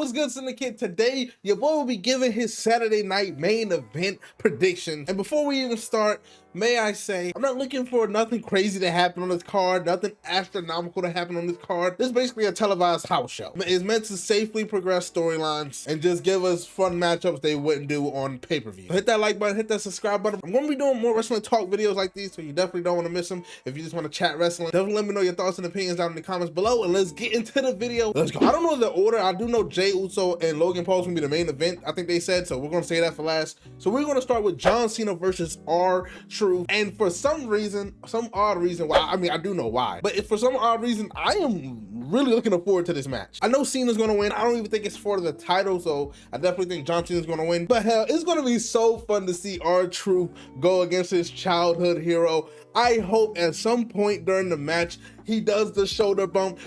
What's good, Syndicate? Today, your boy will be giving his Saturday night main event predictions. And before we even start, may I say, I'm not looking for nothing crazy to happen on this card, nothing astronomical to happen on this card. This is basically a televised house show. It's meant to safely progress storylines and just give us fun matchups they wouldn't do on pay-per-view. So hit that like button, hit that subscribe button. I'm going to be doing more wrestling talk videos like these, so you definitely don't want to miss them. If you just want to chat wrestling, definitely let me know your thoughts and opinions down in the comments below, and let's get into the video. Let's go. I don't know the order. I do know Jey Uso and Logan Paul's gonna be the main event, I think they said, so we're gonna say that for last. So we're gonna start with John Cena versus R-Truth, and for some reason, some odd reason why, I mean, I do know why, but if for some odd reason, I am really looking forward to this match. I know Cena's gonna win. I don't even think it's for the title, so I definitely think John Cena's gonna win, but hell, it's gonna be so fun to see R-Truth go against his childhood hero. I hope at some point during the match, he does the shoulder bump,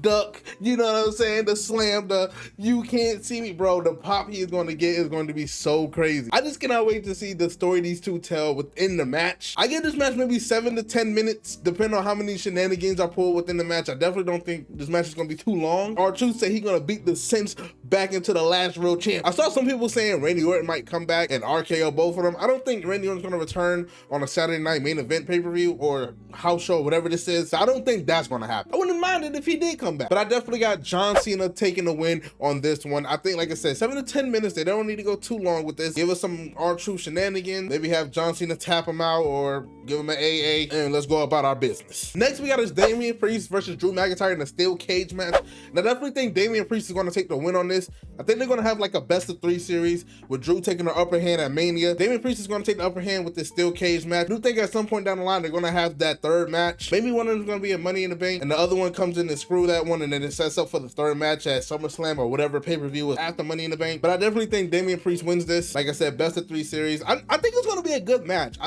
duck, you know what I'm saying? The slam, the you can't see me, bro. The pop he is going to get is going to be so crazy. I just cannot wait to see the story these two tell within the match. I give this match maybe 7 to 10 minutes, depending on how many shenanigans I pull within the match. I definitely don't think this match is going to be too long. R-Truth say he's going to beat the Sense back into the last real champ. I saw some people saying Randy Orton might come back and RKO both of them. I don't think Randy Orton's going to return on a Saturday night main event pay-per-view or house show, whatever this is. So I don't think that's going to happen. I wouldn't mind it if he did come back, but I definitely got John Cena taking the win on this one. I think, like I said, 7 to 10 minutes. They don't need to go too long with this. Give us some R-Truth shenanigans. Maybe have John Cena tap him out or give him an AA, and let's go about our business. Next, we got is Damian Priest versus Drew McIntyre in a steel cage match. And I definitely think Damian Priest is going to take the win on this. I think they're going to have like a best of 3 series with Drew taking the upper hand at Mania. Damian Priest is going to take the upper hand with this steel cage match. I do think at some point down the line, they're going to have that third match. Maybe one of them is going to be a Money in the Bank, and the other one comes in and screw that one, and then it sets up for the third match at SummerSlam or whatever pay-per-view is after Money in the Bank. But I definitely think Damian Priest wins this. Like I said, best of 3 series. I think it's going to be a good match.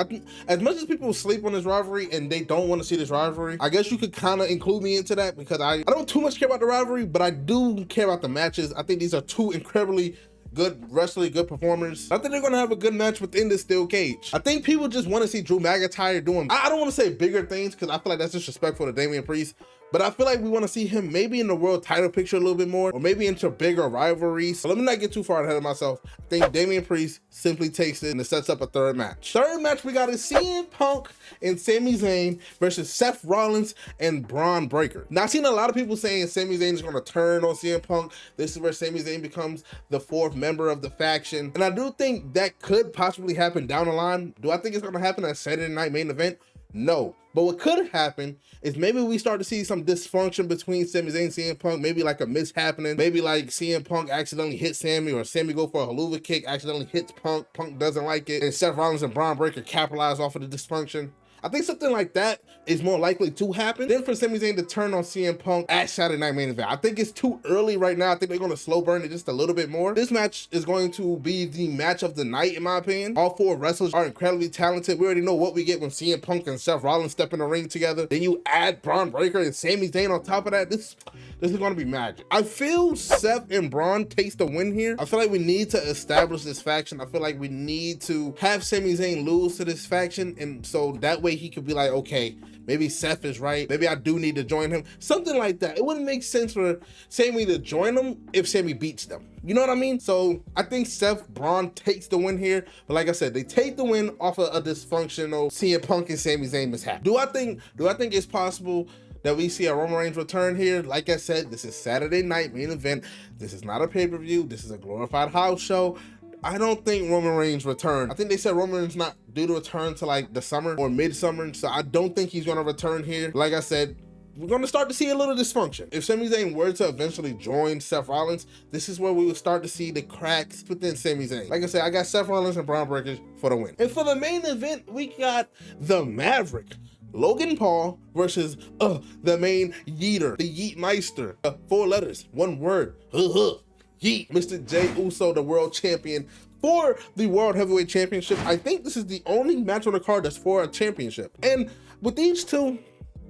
As much as people sleep on this rivalry and they don't want to see this rivalry, I guess you could kind of include me into that, because I don't too much care about the rivalry, but I do care about the matches. I think these are two incredibly good wrestling, good performers. I think they're gonna have a good match within this steel cage. I think people just want to see Drew McIntyre doing, I don't want to say bigger things, because I feel like that's disrespectful to Damian Priest, but I feel like we want to see him maybe in the world title picture a little bit more, or maybe into bigger rivalries. So let me not get too far ahead of myself. I think Damian Priest simply takes it and it sets up a third match. Third match, we got is CM Punk and Sami Zayn versus Seth Rollins and Braun Breaker. Now, I've seen a lot of people saying Sami Zayn is going to turn on CM Punk. This is where Sami Zayn becomes the 4th member of the faction. And I do think that could possibly happen down the line. Do I think it's going to happen at Saturday night main event? No. But what could happen is maybe we start to see some dysfunction between Sami Zayn and CM Punk, maybe like a mishappening, maybe like CM Punk accidentally hits Sami, or Sami go for a haluva kick, accidentally hits Punk, Punk doesn't like it, and Seth Rollins and Braun Breaker capitalize off of the dysfunction. I think something like that is more likely to happen than for Sami Zayn to turn on CM Punk at Saturday Night Main Event. I think it's too early right now. I think they're going to slow burn it just a little bit more. This match is going to be the match of the night, in my opinion. All 4 wrestlers are incredibly talented. We already know what we get when CM Punk and Seth Rollins step in the ring together. Then you add Braun Breaker and Sami Zayn on top of that. This is going to be magic. I feel Seth and Braun takes the win here. I feel like we need to establish this faction. I feel like we need to have Sami Zayn lose to this faction, and so that way he could be like, okay, maybe Seth is right. Maybe I do need to join him. Something like that. It wouldn't make sense for Sami to join him if Sami beats them. You know what I mean? So I think Seth Braun takes the win here. But like I said, they take the win off of a dysfunctional CM Punk and Sami Zayn mishap. Do I think it's possible that we see a Roman Reigns return here? Like I said, this is Saturday night main event. This is not a pay-per-view. This is a glorified house show. I don't think Roman Reigns return. I think they said Roman Reigns not due to return to like the summer or midsummer, so I don't think he's gonna return here. Like I said, we're gonna start to see a little dysfunction. If Sami Zayn were to eventually join Seth Rollins, this is where we will start to see the cracks within Sami Zayn. Like I said, I got Seth Rollins and Braun Breaker for the win. And for the main event, we got the Maverick, Logan Paul versus the main yeeter, the Yeetmeister. 4 letters, 1 word, Yeet. Mr. Jey Uso, the world champion, for the World Heavyweight Championship. I think this is the only match on the card that's for a championship. And with these two,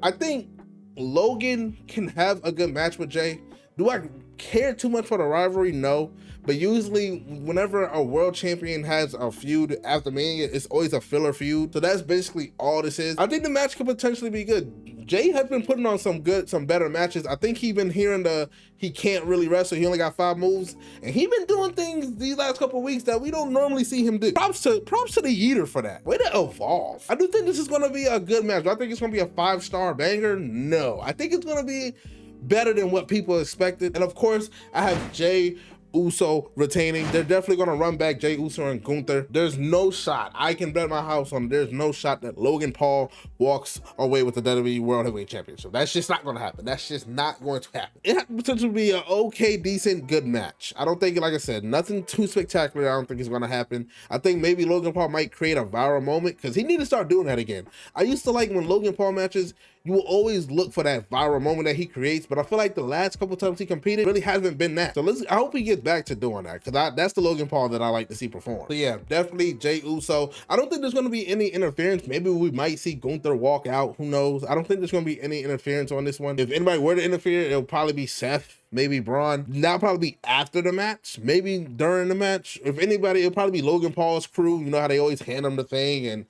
I think Logan can have a good match with Jey. Do I care too much for the rivalry? No. But usually whenever a world champion has a feud after Mania, it's always a filler feud. So that's basically all this is. I think the match could potentially be good. Jay has been putting on some better matches. I think he been hearing he can't really wrestle. He only got 5 moves, and he been doing things these last couple of weeks that we don't normally see him do. Props to the Yeeter for that. Way to evolve. I do think this is gonna be a good match. Do I think it's gonna be a 5-star banger? No, I think it's gonna be better than what people expected. And of course, I have Jay Uso retaining. They're definitely gonna run back Jay Uso and Gunther. There's no shot, I can bet my house on it, there's no shot that Logan Paul walks away with the WWE World Heavyweight Championship. That's just not gonna happen. That's just not going to happen. It has the potential to be an okay, decent, good match. I don't think, like I said, nothing too spectacular. I don't think it's gonna happen. I think maybe Logan Paul might create a viral moment, because he need to start doing that again. I used to like when Logan Paul matches, you will always look for that viral moment that he creates, but I feel like the last couple times he competed really hasn't been that. So I hope he gets back to doing that, because that's the Logan Paul that I like to see perform. So yeah, definitely Jay Uso. I don't think there's going to be any interference. Maybe we might see Gunther walk out. Who knows? I don't think there's going to be any interference on this one. If anybody were to interfere, it'll probably be Seth, maybe Braun. That'll probably be after the match, maybe during the match. If anybody, it'll probably be Logan Paul's crew. You know how they always hand him the thing, and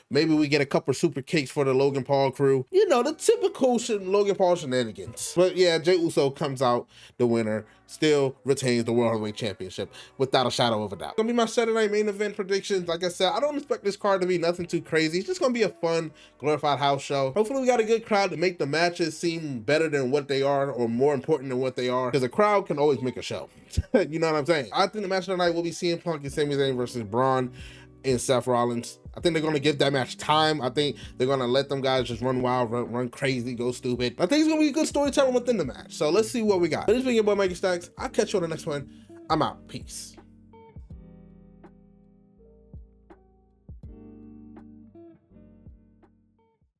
maybe we get a couple super kicks for the Logan Paul crew. You know, the typical Logan Paul shenanigans. But yeah, Jay Uso comes out the winner, still retains the World Heavyweight Championship without a shadow of a doubt. Gonna be my Saturday night main event predictions. Like I said, I don't expect this card to be nothing too crazy. It's just gonna be a fun, glorified house show. Hopefully we got a good crowd to make the matches seem better than what they are, or more important than what they are, because a crowd can always make a show. You know what I'm saying? I think the match of the night will be CM Punk and Sami Zayn versus Braun and Seth Rollins. I think they're going to give that match time. I think they're going to let them guys just run wild, run crazy, go stupid. I think it's going to be a good storytelling within the match. So let's see what we got. This has been your boy Mikey Stacks. I'll catch you on the next one. I'm out. Peace.